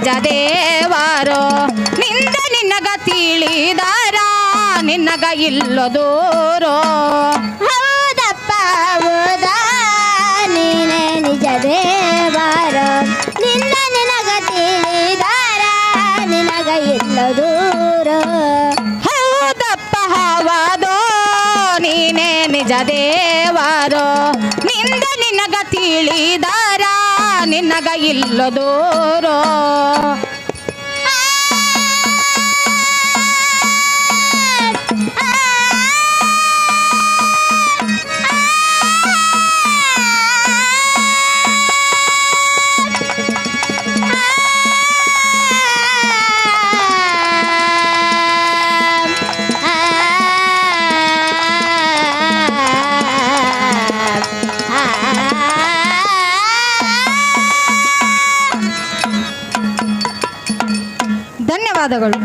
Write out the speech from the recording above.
ನಿಜ ದೇವರು ನಿಂದ ನಿನಗ ತಿಳಿದಾರ ನಿನಗ ಇಲ್ಲೋ ದೂರೋ ಹೌದಪ್ಪ ಹೌದ ನೀನೇ ನಿಜ ದೇವರು ನಿನ್ನ ನಿನಗ ತಿಳಿದಾರ ನಿನಗ ಇಲ್ಲ ದೂರ ಹೌದಪ್ಪ ಹೌದು ನೀನೇ ನಿಜ ದೇವರು ನಿಂದ ನಿನಗ ತಿಳಿದಾರ ನಿನಗ ಇಲ್ಲೋ ದೂರೋ ಧನ್ಯವಾದಗಳು.